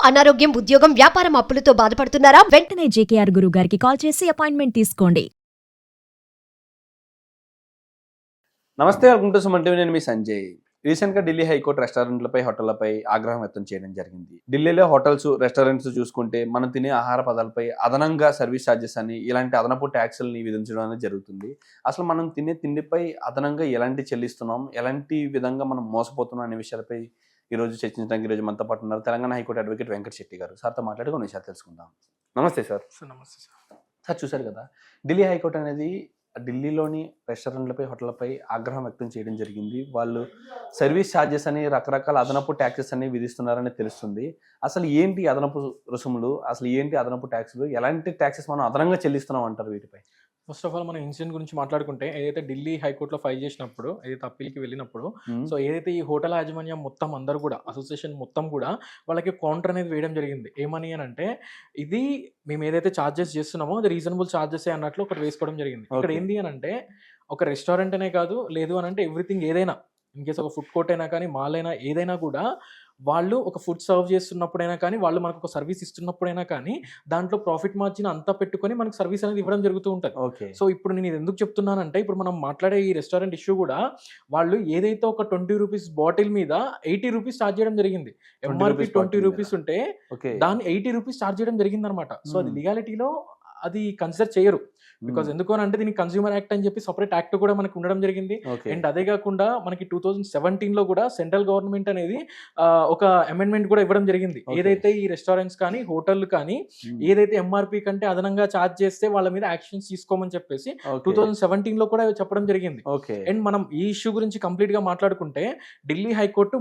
అనారోగ్యం, ఉద్యోగం, వ్యాపారం అప్పులతో బాధపడుతున్నారా? వెంటనే జేకేఆర్ గురువు గారికి కాల్ చేసి అపాయింట్మెంట్ తీసుకోండి. నమస్తే, వెల్కమ్ టు సుమన్ టీవీ. నేను మీ సంజయ్. రీసెంట్గా ఢిల్లీ హైకోర్టు రెస్టారెంట్లపై, హోటళ్లపై ఆగ్రహం వ్యక్తం చేయడం జరిగింది. ఢిల్లీలో హోటల్స్, రెస్టారెంట్స్ చూసుకుంటే మనం తినే ఆహార పదార్థాలపై అదనంగా సర్వీస్ ఛార్జెస్ అని ఇలాంటి అదనపు ట్యాక్సులని విధించడం అనేది జరుగుతుంది. అసలు మనం తినే తిండిపై అదనంగా ఎలాంటి చెల్లిస్తున్నాం, ఎలాంటి విధంగా మనం మోసపోతున్నాం అనే విషయాలపై ఈరోజు చర్చించడానికి ఈరోజు మనతో పాటు ఉన్నారు తెలంగాణ హైకోర్టు అడ్వకేట్ వెంకట శెట్టి గారు. సార్తో మాట్లాడి కొన్ని విషయాలు తెలుసుకుందాం. నమస్తే సార్. నమస్తే సార్. సార్, చూశారు కదా, ఢిల్లీ హైకోర్టు అనేది ఢిల్లీలోని రెస్టారెంట్లపై, హోటళ్లపై ఆగ్రహం వ్యక్తం చేయడం జరిగింది. వాళ్ళు సర్వీస్ ఛార్జెస్ అని రకరకాల అదనపు ట్యాక్సెస్ అని విధిస్తున్నారని తెలుస్తుంది. అసలు ఏంటి అదనపు రుసుములు, అసలు ఏంటి అదనపు ట్యాక్సులు, ఎలాంటి ట్యాక్సెస్ మనం అదనంగా చెల్లిస్తున్నాం అంటారు వీటిపై? ఫస్ట్ ఆఫ్ ఆల్ మనం ఇన్సిడెంట్ గురించి మాట్లాడుకుంటే, ఏదైతే ఢిల్లీ హైకోర్టులో ఫైల్ చేసినప్పుడు, ఏదైతే అప్పీల్కి వెళ్ళినప్పుడు, సో ఏదైతే ఈ హోటల్ యాజమాన్యం మొత్తం అందరూ కూడా, అసోసియేషన్ మొత్తం కూడా వాళ్ళకి కౌంటర్ అనేది వేయడం జరిగింది. ఏమని అని అంటే, ఇది మేము ఏదైతే ఛార్జెస్ చేస్తున్నామో అది రీజనబుల్ ఛార్జెస్ అన్నట్లు ఒకటి వేసుకోవడం జరిగింది. ఇక్కడ ఏంటి అని అంటే, ఒక రెస్టారెంట్ అనే కాదు, లేదు అని అంటే ఎవ్రీథింగ్ ఏదైనా, ఇన్ కేస్ ఒక ఫుడ్ కోర్ట్ అయినా కానీ, మాల్ అయినా, ఏదైనా కూడా వాళ్ళు ఒక ఫుడ్ సర్వ్ చేస్తున్నప్పుడైనా కానీ, వాళ్ళు మనకు ఒక సర్వీస్ ఇస్తున్నప్పుడైనా కానీ, దాంట్లో ప్రాఫిట్ మార్జిన్ అంతా పెట్టుకొని మనకు సర్వీస్ అనేది ఇవ్వడం జరుగుతూ ఉంటుంది. సో ఇప్పుడు నేను ఇది ఎందుకు చెప్తున్నానంటే, ఇప్పుడు మనం మాట్లాడే ఈ రెస్టారెంట్ ఇష్యూ కూడా వాళ్ళు ఏదైతే ఒక 20 రూపీస్ బాటిల్ మీద 80 రూపీస్ ఛార్జ్ చేయడం జరిగింది. ఎంఆర్పి 20 రూపీస్ ఉంటే దాన్ని 80 రూపీస్ ఛార్జ్ చేయడం జరిగింది అనమాట. సో అది లీగాలిటీలో అది కన్సిడర్ చేయరు. బికాస్ ఎందుకు అని అంటే, దీనికి కన్స్యూమర్ యాక్ట్ అని చెప్పి సపరేట్ యాక్ట్ కూడా మనకు ఉండడం జరిగింది. అండ్ అదే కాకుండా మనకి 2017లో కూడా సెంట్రల్ గవర్నమెంట్ అనేది ఒక అమెండ్మెంట్ కూడా ఇవ్వడం జరిగింది. ఏదైతే ఈ రెస్టారెంట్స్ కానీ, హోటల్ కానీ ఏదైతే ఎంఆర్పి కంటే అదనంగా ఛార్జ్ చేస్తే వాళ్ళ మీద యాక్షన్స్ తీసుకోమని చెప్పేసి 2017లో కూడా చెప్పడం జరిగింది. అండ్ మనం ఈ ఇష్యూ గురించి కంప్లీట్ గా మాట్లాడుకుంటే, ఢిల్లీ హైకోర్టు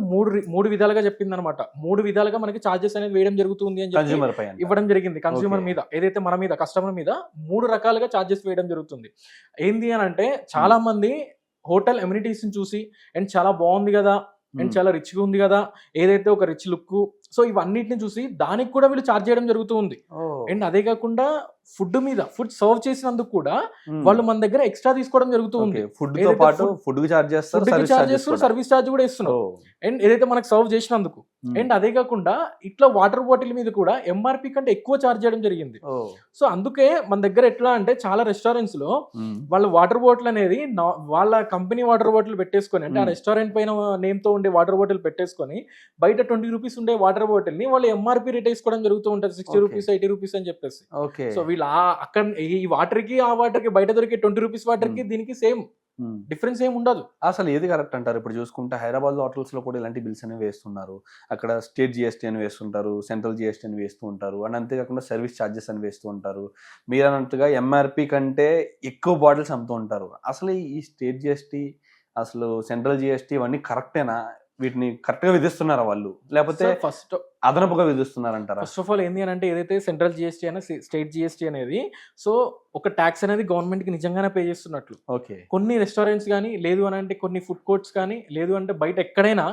మూడు విధాలుగా చెప్పింది అనమాట. 3 విధాలుగా మనకి ఛార్జెస్ అనేది వేయడం జరుగుతుంది అని చెప్పి ఇవ్వడం జరిగింది. కన్స్యూమర్ మీద, ఏదైతే మన మీద, కస్టమర్ మీద 3 రకాలుగా ఛార్జెస్ వేయడం జరుగుతుంది. ఏంది అని అంటే, చాలా మంది హోటల్ ఎమ్యూనిటీస్ చూసి అండ్ చాలా బాగుంది కదా, అండ్ చాలా రిచ్ గా ఉంది కదా, ఏదైతే ఒక రిచ్ లుక్, సో ఇవన్నిటిని చూసి దానికి కూడా వీళ్ళు ఛార్జ్ చేయడం జరుగుతూ ఉంది. అండ్ అదే కాకుండా ఫుడ్ మీద, ఫుడ్ సర్వ్ చేసినందుకు కూడా వాళ్ళు మన దగ్గర ఎక్స్ట్రా తీసుకోవడం జరుగుతూ ఉంది. ఫుడ్ ఛార్జ్ చేస్తారు, సర్వీస్ ఛార్జ్ కూడా ఇస్తున్నారు. అండ్ ఏదైతే మనకు సర్వ్ చేసినందుకు. అండ్ అదే కాకుండా ఇట్లా వాటర్ బాటిల్ మీద కూడా ఎంఆర్పి కంటే ఎక్కువ ఛార్జ్ చేయడం జరిగింది. సో అందుకే మన దగ్గర ఎట్లా అంటే, చాలా రెస్టారెంట్స్ లో వాళ్ళ వాటర్ బాటిల్ అనేది వాళ్ళ కంపెనీ వాటర్ బాటిల్ పెట్టేసుకొని, అంటే ఆ రెస్టారెంట్ పైన నేమ్ తో ఉండే వాటర్ బాటిల్ పెట్టేసుకొని, బయట 20 రూపీస్ ఉండే వాటర్ బాటిల్ ని వాళ్ళు ఎంఆర్పి రేట్ వేసుకోవడం జరుగుతూ ఉంటుంది. 60 రూపీస్, 80 రూపీస్ అని చెప్పేసి. సో వీళ్ళు అక్కడ ఈ వాటర్ కి, ఆ వాటర్ కి, బయట దొరికే 20 రూపీస్ వాటర్ కి దీనికి సేమ్ డిఫరెన్స్ ఏమి ఉండదు. అసలు ఏది కరెక్ట్ అంటారు? ఇప్పుడు చూసుకుంటే హైదరాబాద్ లో హోటల్స్ లో కూడా ఇలాంటి బిల్స్ అనేవి వేస్తున్నారు. అక్కడ స్టేట్ జిఎస్టీ అని వేస్తుంటారు, సెంట్రల్ జిఎస్టీ అని వేస్తూ ఉంటారు, అండ్ అంతేకాకుండా సర్వీస్ ఛార్జెస్ అని వేస్తూ ఉంటారు. మీరు అన్నట్టుగా ఎంఆర్పి కంటే ఎక్కువ బాటిల్స్ అమ్ముతూ ఉంటారు. అసలు ఈ స్టేట్ జిఎస్టీ, అసలు సెంట్రల్ జిఎస్టీ ఇవన్నీ కరెక్టేనా? వీటిని కరెక్ట్ గా విధిస్తున్నారా వాళ్ళు, లేకపోతే ఫస్ట్ అదనపుగా విధిస్తున్నారంటారా? ఫస్ట్ ఆఫ్ ఆల్ ఏంటి అని అంటే, ఏదైతే సెంట్రల్ జిఎస్టీ అనే స్టేట్ జిఎస్టీ అనేది, సో ఒక ట్యాక్స్ అనేది గవర్నమెంట్ కి నిజంగానే పే చేస్తున్నట్లు. కొన్ని రెస్టారెంట్స్ కానీ, లేదు అని అంటే కొన్ని ఫుడ్ కోర్ట్స్ కానీ, లేదు అంటే బయట ఎక్కడైనా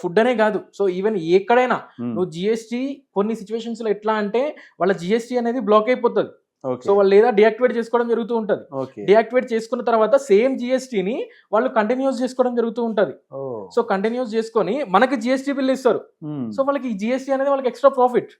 ఫుడ్ అనే కాదు, సో ఈవెన్ ఎక్కడైనా నువ్వు జిఎస్టీ, కొన్ని సిచ్యువేషన్స్ లో ఎట్లా అంటే వాళ్ళ జిఎస్టీ అనేది బ్లాక్ అయిపోతుంది. సో వాళ్ళు లేదా డియాక్టివేట్ చేసుకోవడం జరుగుతూ ఉంటది. డియాక్టివేట్ చేసుకున్న తర్వాత సేమ్ జిఎస్టీని వాళ్ళు కంటిన్యూస్ చేసుకోవడం జరుగుతూ ఉంటది. సో కంటిన్యూస్ చేసుకొని మనకి జిఎస్టీ బిల్ ఇస్తారు. సో వాళ్ళకి ఈ జిఎస్టీ అనేది వాళ్ళకి ఎక్స్ట్రా ప్రాఫిట్.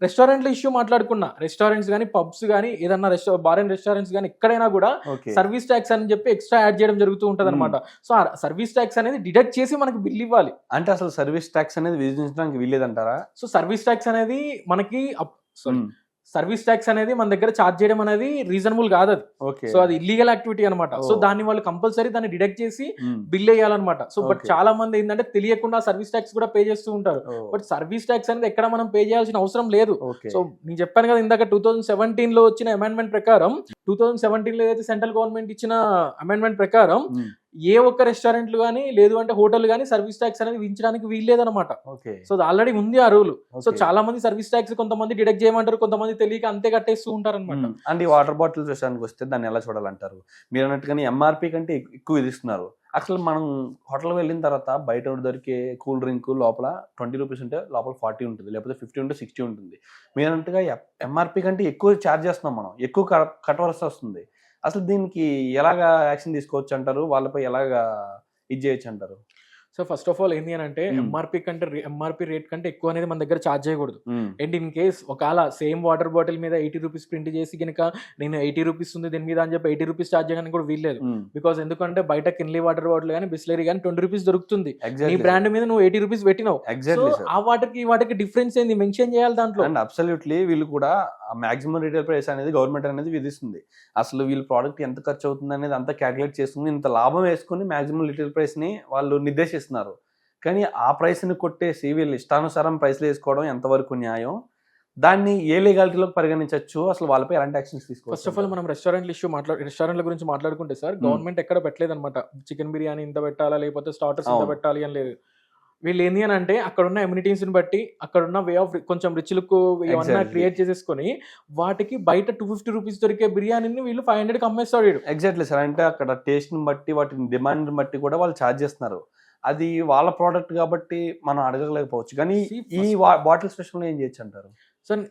రెస్టారెంట్ లో ఇష్యూ మాట్లాడుకున్నా, రెస్టారెంట్స్ కానీ, పబ్స్ కానీ, ఏదన్నా బార్ అండ్ రెస్టారెంట్స్ కానీ, ఎక్కడైనా కూడా సర్వీస్ ట్యాక్స్ అని చెప్పి ఎక్స్ట్రా యాడ్ చేయడం జరుగుతూ ఉంటది అనమాట. సో ఆ సర్వీస్ ట్యాక్స్ అనేది డిడక్ట్ చేసి మనకి బిల్ ఇవ్వాలి. అంటే అసలు సర్వీస్ ట్యాక్స్ అనేది విధించడానికి వీల్లేదంటారా? సో సర్వీస్ ట్యాక్స్ అనేది మనకి సర్వీస్ ట్యాక్స్ అనేది మన దగ్గర ఛార్జ్ చేయడం అనేది రీజనబుల్ కాదు. అది సో అది ఇల్లీగల్ యాక్టివిటీ అనమాట. సో దాన్ని వాళ్ళు కంపల్సరీ దాన్ని డిడక్ట్ చేసి బిల్ వేయాలన్నమాట. సో బట్ చాలా మంది ఏంటంటే తెలియకుండా సర్వీస్ ట్యాక్స్ కూడా పే చేస్తూ ఉంటారు. బట్ సర్వీస్ ట్యాక్స్ అనేది ఎక్కడ మనం పే చేయాల్సిన అవసరం లేదు. సో నేను చెప్పాను కదా ఇందాక, 2017లో వచ్చిన అమెండ్మెంట్ ప్రకారం, 2017లో ఏదైతే సెంట్రల్ గవర్నమెంట్ ఇచ్చిన అమెండ్మెంట్ ప్రకారం ఏ ఒక్క రెస్టారెంట్లు కానీ, లేదు అంటే హోటల్ కానీ సర్వీస్ ట్యాక్స్ అనేది విధించడానికి వీల్లేదన్నమాట. సో అది ఆల్రెడీ ఉంది ఆ రూల్. సో చాలా మంది సర్వీస్ ట్యాక్స్ కొంతమంది డిడక్ట్ చేయమంటారు, కొంతమంది తెలియక అంతే కట్టేస్తూ ఉంటారు అనమాట. అండ్ ఈ వాటర్ బాటిల్స్ విషయానికి వస్తే దాన్ని ఎలా చూడాలంటారు? మీరు అన్నట్టుగానే ఎంఆర్పి కంటే ఎక్కువ విధిస్తున్నారు. అసలు మనం హోటల్కి వెళ్ళిన తర్వాత బయట దొరికే కూల్ డ్రింక్ లోపల 20 రూపీస్ ఉంటే లోపల 40 ఉంటుంది, లేకపోతే 50 ఉంటే 60 ఉంటుంది. మీరు అన్నట్టుగా ఎంఆర్పి కంటే ఎక్కువ ఛార్జ్ చేస్తున్నాం మనం, ఎక్కువ కట్టవలసి వస్తుంది. అసలు దీనికి ఎలాగా యాక్షన్ తీసుకోవచ్చు అంటారు? వాళ్ళపై ఎలాగా ఇది చేయొచ్చు అంటారు? సో ఫస్ట్ ఆఫ్ ఆల్ ఏంటి అని అంటే ఎంఆర్పి రేట్ కంటే ఎక్కువ అనేది మన దగ్గర ఛార్జ్ చేయకూడదు. అండ్ ఇన్ కేస్ ఒకవేళ సేమ్ వాటర్ బాటిల్ మీద 80 రూపీస్ ప్రింట్ చేసి కనుక నేను 80 రూపీస్ ఉంది దీని మీద అని చెప్పి 80 రూపీస్ ఛార్జ్ చేయడానికి కూడా వీల్లేదు. బికాస్ ఎందుకంటే బయట కిన్లీ వాటర్ బాటిల్ కానీ బిస్లరీ కానీ 20 రూపీస్ దొరుకుతుంది. నీ బ్రాండ్ మీద నువ్వు 80 రూపీస్ పెట్టినావు. సో ఆ వాటికి డిఫరెన్స్ ఏంది మెన్షన్ చేయాలి దాంట్లో. అండ్ అబ్సల్యూట్లీ వీళ్ళు కూడా మాక్సిమం రీటైల్ ప్రైస్ అనేది గవర్నమెంట్ అనేది విధిస్తుంది. అసలు వీళ్ళ ప్రోడక్ట్ ఎంత ఖర్చు అవుతుంది అనేది అంతా క్యాలిక్యులేట్ చేసుకుని ఇంత లాభం వేసుకుని మాక్సిమం రీటైల్ ప్రైస్ ని వాళ్ళు నిర్దేశిస్తున్నారు. కానీ ఆ ప్రైస్ ని కొట్టేసి వీళ్ళు ఇష్టానుసారం ప్రైస్లు వేసుకోవడం ఎంతవరకు న్యాయం, దాన్ని ఏ లీగాలిటీలో పరిగణించవచ్చు, అసలు వాళ్ళపై ఎలాంటి యాక్షన్స్ తీసుకోవచ్చు? ఫస్ట్ ఆఫ్ ఆల్ మనం రెస్టారెంట్ల గురించి మాట్లాడుకుంటే సార్, గవర్నమెంట్ ఎక్కడ పెట్టలేదు అనమాట చికెన్ బిర్యానీ ఇంత పెట్టాలా లేకపోతే స్టార్టర్స్ ఇంత పెట్టాలి అని లేదు. వీళ్ళు ఏంది అని అంటే అక్కడున్న ఎమ్యూనిటీస్ ని బట్టి అక్కడున్న వే ఆఫ్ కొంచెం రిచ్ లుక్ ఏమన్నా క్రియేట్ చేసేసుకొని వాటికి బయట 250 రూపీస్ దొరికే బిర్యానీని వీళ్ళు 500కి అమ్మేస్తాడు. Exactly sir. అంటే అక్కడ టేస్ట్ ని బట్టి వాటి డిమాండ్ బట్టి కూడా వాళ్ళు ఛార్జ్ చేస్తున్నారు. అది వాళ్ళ ప్రోడక్ట్ కాబట్టి మనం అడగలేకపోవచ్చు. కానీ ఈ బాటిల్ స్పెషల్ ఏం చేయొచ్చు అంటారు? సార్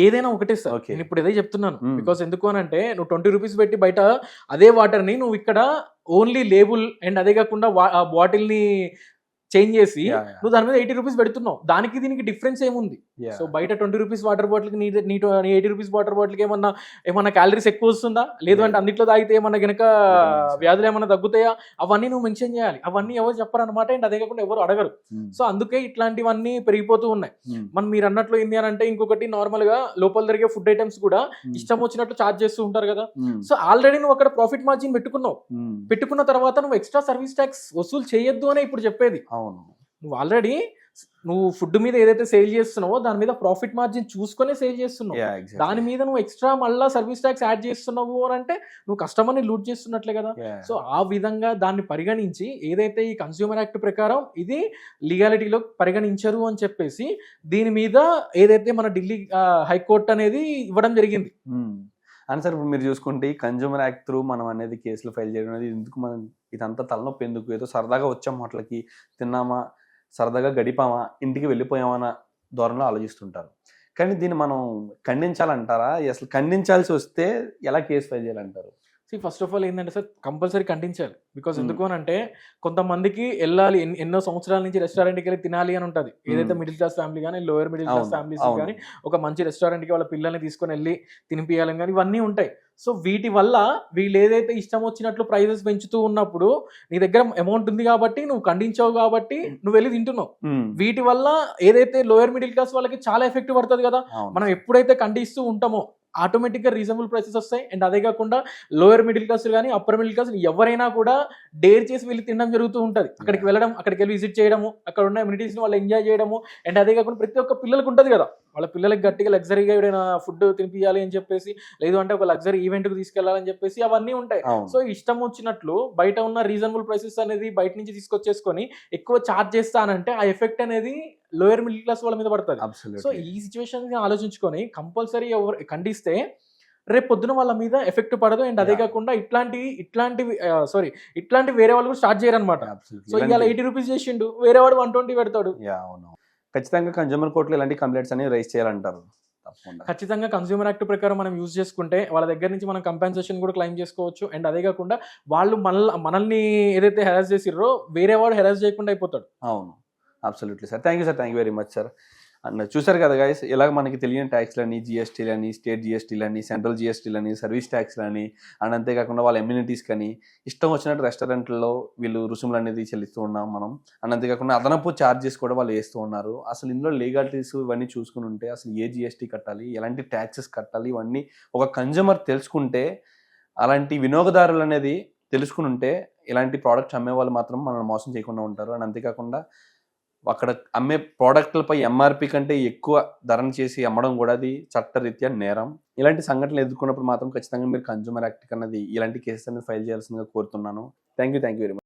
ఏదైనా ఒకటే సార్, నేను ఇప్పుడు ఇదే చెప్తున్నాను. బికాస్ ఎందుకు అని అంటే నువ్వు 20 రూపీస్ పెట్టి బయట అదే వాటర్ ని నువ్వు ఇక్కడ ఓన్లీ లేబుల్ అండ్ అదే కాకుండా ఆ బాటిల్ ని చేంజ్ చేసి నువ్వు దాని మీద 80 రూపీస్ పెడుతున్నావు. దానికి దీనికి డిఫరెన్స్ ఏముంది? సో బయట 20 రూపీస్ వాటర్ బాటిల్ కి నీ 80 రూపీస్ వాటర్ బాటిల్ కి ఏమన్నా క్యాలరీస్ ఎక్కువ వస్తుందా, లేదు అంటే అన్నిట్లో తాగితే ఏమన్నా గనక వ్యాధులు ఏమన్నా తగ్గుతాయా, అవన్నీ నువ్వు మెన్షన్ చేయాలి. అవన్నీ ఎవరు చెప్పరు అనమాట. అండ్ అదే కాకుండా ఎవరు అడగరు. సో అందుకే ఇట్లాంటివన్నీ పెరిగిపోతూ ఉన్నాయి. మనం మీరు అన్నట్లు ఏంటి అని అంటే ఇంకొకటి నార్మల్ గా లోపల జరిగే ఫుడ్ ఐటమ్స్ కూడా ఇష్టం వచ్చినట్లు ఛార్జ్ చేస్తూ ఉంటారు కదా. సో ఆల్రెడీ నువ్వు అక్కడ ప్రాఫిట్ మార్జిన్ పెట్టుకున్న తర్వాత నువ్వు ఎక్స్ట్రా సర్వీస్ ట్యాక్స్ వసూలు చేయొద్దు అనే ఇప్పుడు చెప్పేది. నువ్వు ఆల్రెడీ నువ్వు ఫుడ్ మీద ఏదైతే సేల్ చేస్తున్నావో దాని మీద ప్రాఫిట్ మార్జిన్ చూసుకునే సేల్ చేస్తున్నావు. దాని మీద నువ్వు ఎక్స్ట్రా మళ్ళీ సర్వీస్ ట్యాక్స్ యాడ్ చేస్తున్నావు అని అంటే నువ్వు కస్టమర్ని లూట్ చేస్తున్నట్లే కదా. సో ఆ విధంగా దాన్ని పరిగణించి ఏదైతే ఈ కన్స్యూమర్ యాక్ట్ ప్రకారం ఇది లీగాలిటీలో పరిగణించరు అని చెప్పేసి దీని మీద ఏదైతే మన ఢిల్లీ హైకోర్టు అనేది ఇవ్వడం జరిగింది. అని సార్ ఇప్పుడు మీరు చూసుకుంటే కన్జ్యూమర్ యాక్ట్ త్రూ మనం అనేది కేసులు ఫైల్ చేయడం అనేది ఎందుకు, మనం ఇదంతా తలనొప్పి ఎందుకు, ఏదో సరదాగా వచ్చాం హోటల్కి తిన్నామా సరదాగా గడిపామా ఇంటికి వెళ్ళిపోయామన్న ధోరణిలో ఆలోచిస్తుంటారు. కానీ దీన్ని మనం ఖండించాలంటారా? అసలు ఖండించాల్సి వస్తే ఎలా కేసు ఫైల్ చేయాలంటారు? ఫస్ట్ ఆఫ్ ఆల్ ఏంటంటే సార్ కంపల్సరీ ఖండించాలి. బికాస్ ఎందుకు అని అంటే కొంతమందికి వెళ్ళాలి ఎన్నో సంవత్సరాల నుంచి రెస్టారెంట్కి వెళ్ళి తినాలి అని ఉంటుంది. ఏదైతే మిడిల్ క్లాస్ ఫ్యామిలీ కానీ లోయర్ మిడిల్ క్లాస్ ఫ్యామిలీస్ కానీ ఒక మంచి రెస్టారెంట్కి వాళ్ళ పిల్లల్ని తీసుకొని వెళ్ళి తినిపియాలని కానీ ఇవన్నీ ఉంటాయి. సో వీటి వల్ల వీళ్ళు ఏదైతే ఇష్టం వచ్చినట్లు ప్రైజెస్ పెంచుతూ ఉన్నప్పుడు నీ దగ్గర అమౌంట్ ఉంది కాబట్టి నువ్వు ఖండించావు కాబట్టి నువ్వు వెళ్ళి తింటున్నావు. వీటి వల్ల ఏదైతే లోయర్ మిడిల్ క్లాస్ వాళ్ళకి చాలా ఎఫెక్ట్ పడుతుంది కదా. మనం ఎప్పుడైతే ఖండిస్తూ ఉంటామో ఆటోమేటిక్గా రీజనబుల్ ప్రైసెస్ వస్తాయి. అండ్ అదే కాకుండా లోయర్ మిడిల్ క్లాస్ కానీ అప్పర్ మిడిల్ క్లాస్ ఎవరైనా కూడా డేర్ చేసి వెళ్ళి తినడం జరుగుతూ ఉంటుంది. అక్కడికి వెళ్ళడం, అక్కడికి వెళ్ళి విజిట్ చేయడము, అక్కడ ఉన్న ఎమ్యూనిటీస్ని వాళ్ళు ఎంజాయ్ చేయడము. అండ్ అదే కాకుండా ప్రతి ఒక్క పిల్లలకు ఉంటుంది కదా, వాళ్ళ పిల్లలకి గట్టిగా లగ్జరీగా ఎవరైనా ఫుడ్ తినిపించాలి అని చెప్పేసి, లేదు అంటే ఒక లగ్జరీ ఈవెంట్కి తీసుకెళ్లాలని చెప్పేసి అవన్నీ ఉంటాయి. సో ఇష్టం వచ్చినట్లు బయట ఉన్న రీజనబుల్ ప్రైసెస్ అనేది బయట నుంచి తీసుకొచ్చేసుకొని ఎక్కువ ఛార్జ్ చేస్తానంటే ఆ ఎఫెక్ట్ అనేది లోయర్ మిడిల్ క్లాస్ వాళ్ళ మీద పడుతుంది. సో ఈ సిచ్యువేషన్ ఆలోచించుకొని కంపల్సరీ ఎవరు ఖండిస్తే రేపు పొద్దున వాళ్ళ మీద ఎఫెక్ట్ పడదు. అండ్ అదే కాకుండా ఇట్లాంటి వేరే వాళ్ళు కూడా స్టార్ట్ చేయరు అనమాట. సో ఇవాళ 80 రూపీస్ చేసిండు, వేరే వాడు 120 పెడతాడు. ఖచ్చితంగా కన్జ్యూమర్ కోర్టులో ఇలాంటి కంప్లైంట్స్ అనేవి రైజ్ చేయాలంటారు. ఖచ్చితంగా కన్స్యూమర్ యాక్ట్ ప్రకారం మనం యూజ్ చేసుకుంటే వాళ్ళ దగ్గర నుంచి మనం కంపెన్సేషన్ కూడా క్లెయిమ్ చేసుకోవచ్చు. అండ్ అదే కాకుండా వాళ్ళు మనల్ని ఏదైతే హెరాస్ చేసిర్రో వేరే వాడు హెరాస్ చేయకుండా అయిపోతాడు. అవును, absolutely sir. Thank you sir, thank you very much sir. And చూసారు కదా గైస్, ఇలాగ మనకి తెలియని ట్యాక్స్లని, జిఎస్టీలని, స్టేట్ జిఎస్టీలని, సెంట్రల్ జిఎస్టీలని, సర్వీస్ ట్యాక్స్లని, అండ్ అంతేకాకుండా వాళ్ళ ఎమ్యూనిటీస్ కానీ ఇష్టం వచ్చినట్టు రెస్టారెంట్లలో వీళ్ళు రుసుములు అనేది చెల్లిస్తూ ఉన్నాం మనం. అండ్ అంతేకాకుండా అదనపు ఛార్జెస్ కూడా వాళ్ళు వేస్తూ ఉన్నారు. అసలు ఇందులో లీగాలిటీస్ ఇవన్నీ చూసుకుని ఉంటే అసలు ఏ జిఎస్టీ కట్టాలి, ఎలాంటి ట్యాక్సెస్ కట్టాలి, ఇవన్నీ ఒక కన్జ్యూమర్ తెలుసుకుంటే, అలాంటి వినియోగదారులు అనేది తెలుసుకుని ఉంటే ఇలాంటి ప్రోడక్ట్స్ అమ్మే వాళ్ళు మాత్రం మనల్ని మోసం చేయకుండా ఉంటారు. అండ్ అంతేకాకుండా అక్కడ అమ్మే ప్రోడక్ట్లపై ఎంఆర్పి కంటే ఎక్కువ ధరను చేసి అమ్మడం కూడా అది చట్టరీత్యా నేరం. ఇలాంటి సంఘటనలు ఎదుర్కొన్నప్పుడు మాత్రం ఖచ్చితంగా మీరు కన్జ్యూమర్ యాక్ట్ అన్నది ఇలాంటి కేసెస్ అనేది ఫైల్ చేయాల్సిందిగా కోరుతున్నాను. Thank you very much.